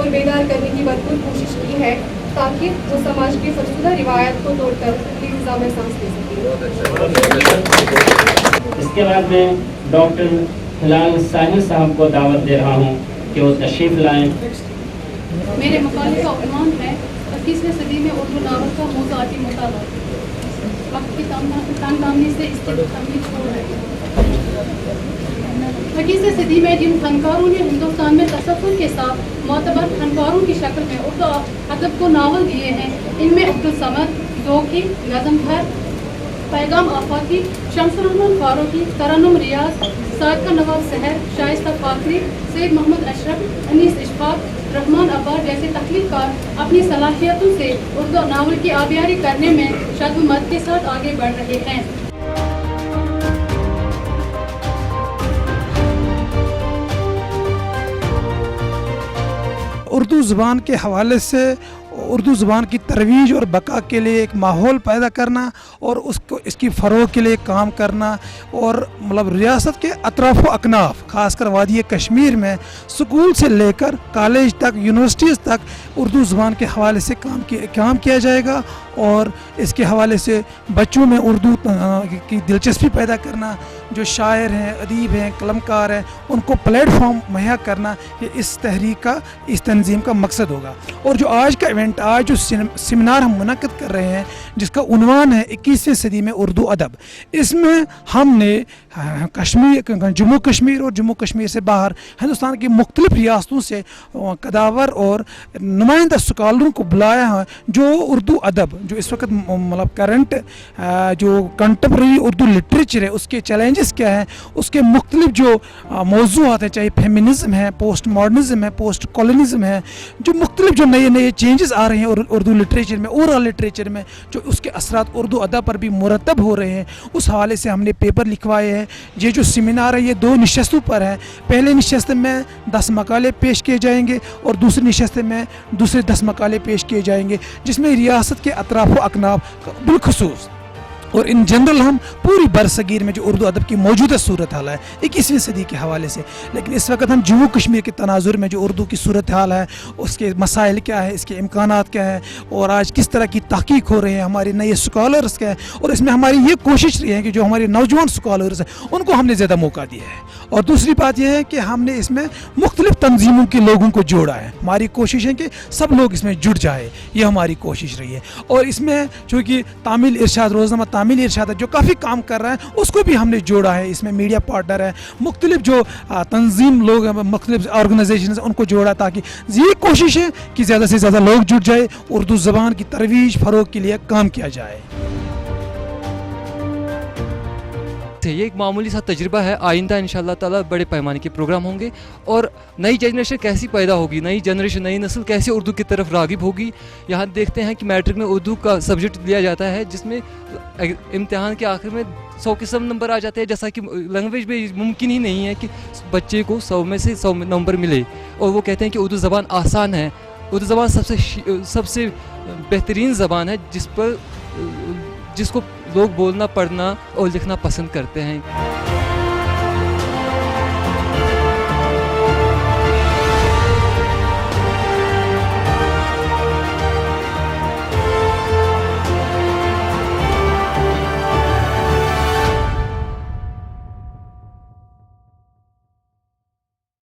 माहौल बेदार करने की भरपूर कोशिश की है ताकि वो समाज की फरसुदा रिवायत को तोड़कर लिज़ा में सांस ले सकें। इसके बाद मैं डॉक्टर हिलाल साहिल साहब को दावत दे रहा हूँ कि वो तशरीफ लाएं। मेरे मकाले का उन्वान है 21वीं सदी में उर्दू नावल का मौज़ूआती मुताला। वक्त की तंग-दामनी से इसकी तकमील छोड़ रही है। 21वीं सदी में जिन फनकारों ने हिंदुस्तान में तसव्वुर के साथ मोतबर फनकारों की शक्ल में उर्दू अदब को नावल दिए हैं, इनमें अब्दुल समद, ज़ौक़ी, नज़म भर, पैगाम आफाकी, शम्सुर रहमान फारूकी, तरन्नुम रियाज, सादका नवाब सहर, शाइस्ता फाखरी, सैयद मोहम्मद अशरफ, अनीस इशफाक, रहमान अब्बार जैसे तख्लीक़कार अपनी सलाहियतों से उर्दू नावल की आबियारी करने में शद्दुमत के साथ आगे बढ़ रहे हैं। उर्दू ज़ुबान के हवाले से उर्दू ज़ुबान की तरवीज और बका के लिए एक माहौल पैदा करना और उसको इसकी फ़रोग़ के लिए काम करना और मतलब रियासत के अतराफ़ व अकनाफ ख़ासकर वादी कश्मीर में स्कूल से लेकर कॉलेज तक यूनिवर्सिटीज़ तक उर्दू ज़ुबान के हवाले से काम किया जाएगा और इसके हवाले से बच्चों में उर्दू की दिलचस्पी पैदा करना, जो शायर हैं, अदीब हैं, कलमकार हैं, उनको प्लेटफॉर्म मुहैया करना, ये इस तहरीक का, इस तंजीम का मकसद होगा। और जो आज का इवेंट, आज जो सेमिनार हम मुनक़्क़िद कर रहे हैं जिसका उन्वान है 21वीं सदी में उर्दू अदब, इसमें हमने जम्मू कश्मीर और जम्मू कश्मीर से बाहर हिंदुस्तान की मुख्तलिफ़ रियासतों से कदावर और नुमाइंदा स्कॉलरों को बुलाया है जो उर्दू अदब, जो इस वक्त मतलब करंट जो कंटेम्प्रेरी उर्दू लिटरेचर है उसके चैलेंजेस क्या हैं, उसके मुख्तलिफ जो मौज़ूआत हैं, चाहे फेमिनिज़म है, पोस्ट मॉडर्निज़म है, पोस्ट कॉलोनिज़म है, जो मुख्तलिफ जो नए चेंजेस आ रहे हैं उर्दू लिटरेचर में, ओरल लिटरेचर में, जो उसके असरात उर्दू अदब पर भी मुरतब हो रहे हैं, उस हवाले से हमने पेपर लिखवाए हैं। ये जो सेमिनार है ये 2 नशस्तों पर है। पहले नशस्त में 10 मकाले पेश किए जाएंगे और दूसरी नशस्त में दूसरे 10 मकाले पेश किए जाएंगे, जिसमें रियासत के अतराफ़ व अकनाफ बिलखुसूस और इन जनरल हम पूरी बरसगीर में जो उर्दू अदब की मौजूदा सूरत हाल है 21वीं सदी के हवाले से, लेकिन इस वक्त हम जम्मू कश्मीर के तनाजुर में जो उर्दू की सूरत हाल है, उसके मसाइल क्या है, इसके इम्कानात क्या है और आज किस तरह की तहकीक हो रही है, हमारे नए स्कॉलर्स क्या है, और इसमें हमारी ये कोशिश रही है कि जो हमारे नौजवान स्कॉलर्स हैं उनको हमने ज़्यादा मौका दिया है। और दूसरी बात यह है कि हमने इसमें मुख्तलिफ तंजीमों के लोगों को जोड़ा है। हमारी कोशिश है कि सब लोग इसमें जुड़ जाए, ये हमारी कोशिश रही है। और इसमें चूँकि तामील इरशाद, रोज़नामा तामील इरशाद जो काफ़ी काम कर रहा है उसको भी हमने जोड़ा है। इसमें मीडिया पार्टनर है, मुख्तलिफ जो तंजीम लोग हैं, मुख्तलिफ ऑर्गेनाइजेशन हैं, उनको जोड़ा ताकि ये कोशिश है कि ज़्यादा से ज़्यादा लोग जुड़ जाए, उर्दू ज़बान की तरवीज फ़रोग़ के लिए काम किया जाए। ये एक मामूली सा तजुर्बा है। आइंदा इंशाअल्लाह ताला बड़े पैमाने के प्रोग्राम होंगे और नई जनरेशन कैसी पैदा होगी, नई जनरेशन, नई नस्ल कैसे उर्दू की तरफ राग़िब होगी। यहाँ देखते हैं कि मैट्रिक में उर्दू का सब्जेक्ट लिया जाता है जिसमें इम्तिहान के आखिर में 100 के 100 नंबर आ जाते हैं, जैसा कि लैंग्वेज में मुमकिन ही नहीं है कि बच्चे को 100 में से 100 नंबर मिले। और वो कहते हैं कि उर्दू ज़बान आसान है, उर्दू ज़बान सबसे बेहतरीन ज़बान है जिसको लोग बोलना, पढ़ना और लिखना पसंद करते हैं।